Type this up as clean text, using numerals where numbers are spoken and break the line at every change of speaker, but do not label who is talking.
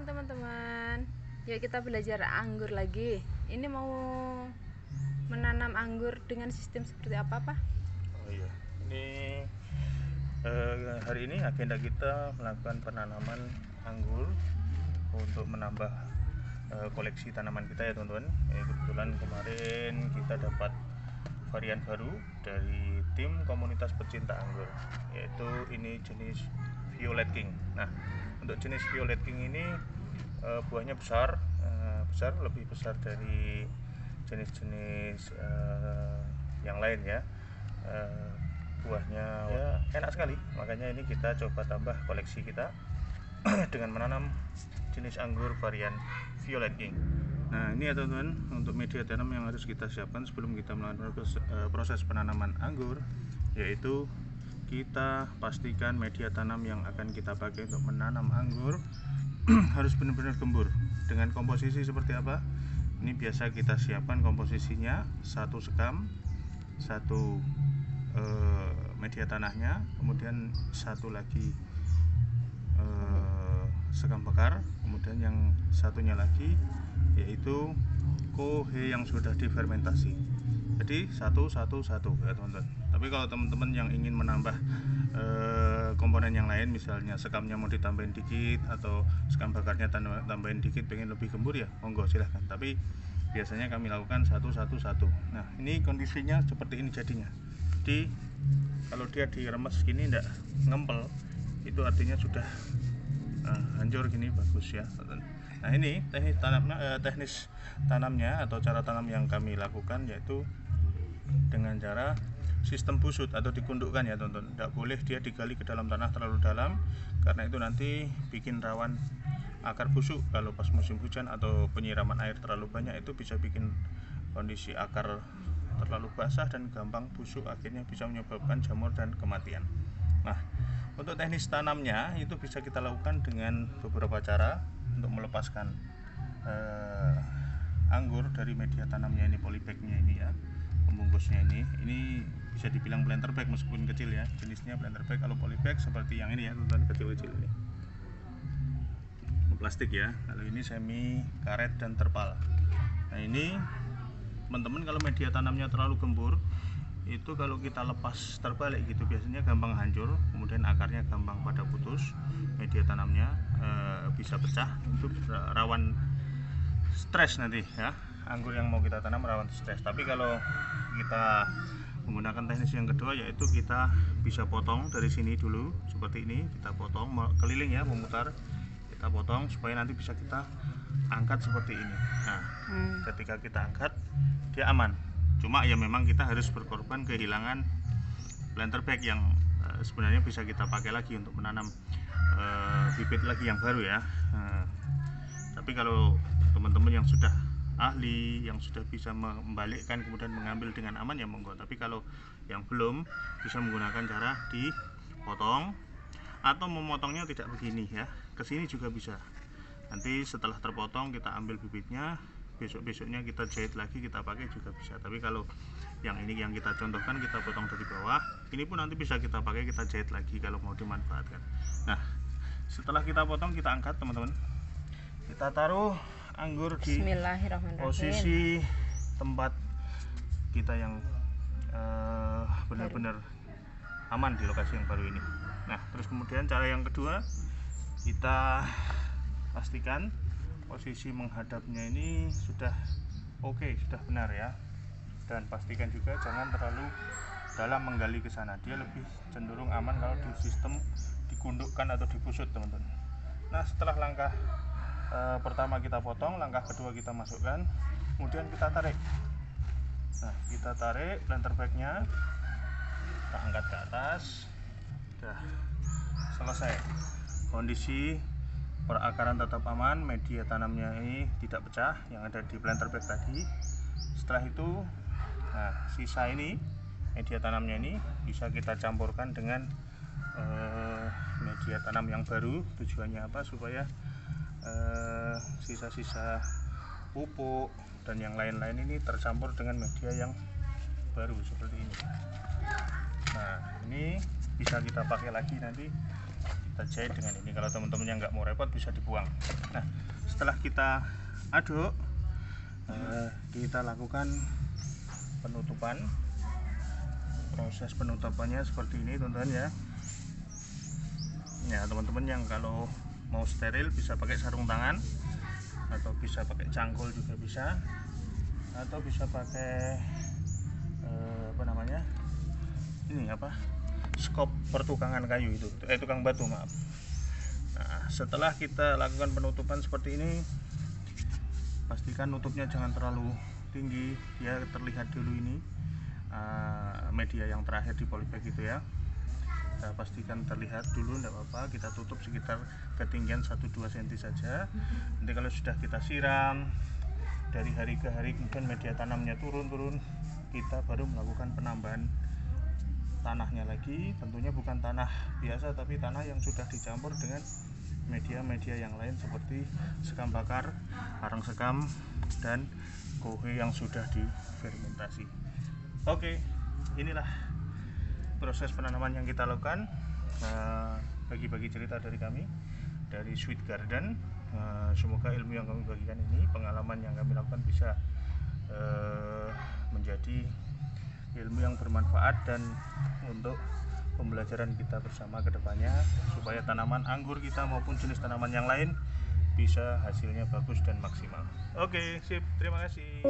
Assalamualaikum teman-teman. Yuk kita belajar anggur lagi. Ini mau menanam anggur dengan sistem seperti apa, Pak?
Oh iya, ini hari ini agenda kita melakukan penanaman anggur untuk menambah koleksi tanaman kita ya teman-teman. Kebetulan kemarin kita dapat varian baru dari tim komunitas pecinta anggur, yaitu ini jenis Violet King. Nah, untuk jenis Violet King ini buahnya besar, lebih besar dari jenis-jenis yang lain ya. Buahnya ya enak sekali, makanya ini kita coba tambah koleksi kita dengan menanam jenis anggur varian Violet King. Nah, ini ya teman-teman, untuk media tanam yang harus kita siapkan sebelum kita melakukan proses penanaman anggur, yaitu kita pastikan media tanam yang akan kita pakai untuk menanam anggur harus benar-benar gembur. Dengan komposisi seperti apa? Ini biasa kita siapkan komposisinya, satu sekam, satu media tanahnya, kemudian satu lagi sekam bakar, kemudian yang satunya lagi yaitu kohe yang sudah difermentasi. Jadi satu ya teman-teman. Tapi kalau teman-teman yang ingin menambah komponen yang lain, misalnya sekamnya mau ditambahin dikit atau sekam bakarnya tambahin dikit, pengen lebih gembur ya monggo silahkan. Tapi biasanya kami lakukan satu. Nah, ini kondisinya seperti ini jadinya. Jadi kalau dia diremes gini enggak ngempel, itu artinya sudah hancur gini, bagus ya. Nah, ini teknis tanamnya atau cara tanam yang kami lakukan yaitu dengan cara sistem busut atau dikundukkan ya teman-teman. Tidak boleh dia digali ke dalam tanah terlalu dalam, karena itu nanti bikin rawan akar busuk. Kalau pas musim hujan atau penyiraman air terlalu banyak, itu bisa bikin kondisi akar terlalu basah dan gampang busuk, akhirnya bisa menyebabkan jamur dan kematian. Nah, untuk teknis tanamnya itu bisa kita lakukan dengan beberapa cara untuk melepaskan anggur dari media tanamnya ini, polybagnya ini ya, pembungkusnya ini bisa dibilang planter bag meskipun kecil ya, jenisnya planter bag. Kalau polybag seperti yang ini ya teman-teman, kecil-kecil ini plastik ya. Kalau ini semi karet dan terpal. Nah, ini teman-teman, kalau media tanamnya terlalu gembur, itu kalau kita lepas terbalik gitu biasanya gampang hancur, kemudian akarnya gampang pada putus, media tanamnya bisa pecah, itu rawan stres nanti ya. Anggur yang mau kita tanam rawan stres. Tapi kalau kita menggunakan teknis yang kedua, yaitu kita bisa potong dari sini dulu seperti ini, kita potong keliling ya, memutar, kita potong supaya nanti bisa kita angkat seperti ini. Nah, ketika kita angkat dia aman. Cuma ya memang kita harus berkorban kehilangan planter bag yang sebenarnya bisa kita pakai lagi untuk menanam bibit lagi yang baru ya. Tapi kalau teman-teman yang sudah ahli, yang sudah bisa membalikkan kemudian mengambil dengan aman ya monggo. Tapi kalau yang belum, bisa menggunakan cara dipotong atau memotongnya tidak begini ya, kesini juga bisa. Nanti setelah terpotong kita ambil bibitnya, besoknya kita jahit lagi, kita pakai juga bisa. Tapi kalau yang ini yang kita contohkan, kita potong dari bawah, ini pun nanti bisa kita pakai, kita jahit lagi kalau mau dimanfaatkan. Nah, setelah kita potong, kita angkat teman-teman, kita taruh anggur di posisi tempat kita yang benar-benar aman di lokasi yang baru ini. Nah, terus kemudian cara yang kedua, kita pastikan posisi menghadapnya ini sudah oke, sudah benar ya. Dan pastikan juga jangan terlalu dalam menggali ke sana, dia lebih cenderung aman kalau di sistem dikundukkan atau dibusut teman-teman. Nah, setelah langkah pertama kita potong, langkah kedua kita masukkan, kemudian kita tarik. Nah, kita tarik planter bagnya, kita angkat ke atas, sudah selesai. Kondisi perakaran tetap aman, media tanamnya ini tidak pecah yang ada di planter bag tadi. Setelah itu, nah, sisa ini media tanamnya ini bisa kita campurkan dengan media tanam yang baru. Tujuannya apa? Supaya sisa-sisa pupuk dan yang lain-lain ini tercampur dengan media yang baru seperti ini. Nah, ini bisa kita pakai lagi nanti kita jahit dengan ini. Kalau teman-teman yang nggak mau repot bisa dibuang. Nah, setelah kita aduk, kita lakukan penutupan. Proses penutupannya seperti ini teman-teman ya. Ya, teman-teman yang kalau mau steril bisa pakai sarung tangan, atau bisa pakai cangkul juga bisa, atau bisa pakai skop pertukangan kayu itu, tukang batu, maaf. Nah, setelah kita lakukan penutupan seperti ini, pastikan nutupnya jangan terlalu tinggi, ya terlihat dulu ini media yang terakhir di polybag itu ya. Kita pastikan terlihat dulu, tidak apa-apa, kita tutup sekitar ketinggian 1-2 cm saja. Nanti kalau sudah kita siram dari hari ke hari, kemudian media tanamnya turun, kita baru melakukan penambahan tanahnya lagi. Tentunya bukan tanah biasa, tapi tanah yang sudah dicampur dengan media-media yang lain seperti sekam bakar, arang sekam, dan kohe yang sudah difermentasi. Oke, inilah proses penanaman yang kita lakukan. Bagi-bagi cerita dari kami, dari Sweet Garden. Semoga ilmu yang kami bagikan ini, pengalaman yang kami lakukan bisa menjadi ilmu yang bermanfaat dan untuk pembelajaran kita bersama ke depannya, supaya tanaman anggur kita maupun jenis tanaman yang lain bisa hasilnya bagus dan maksimal. Oke, sip, terima kasih.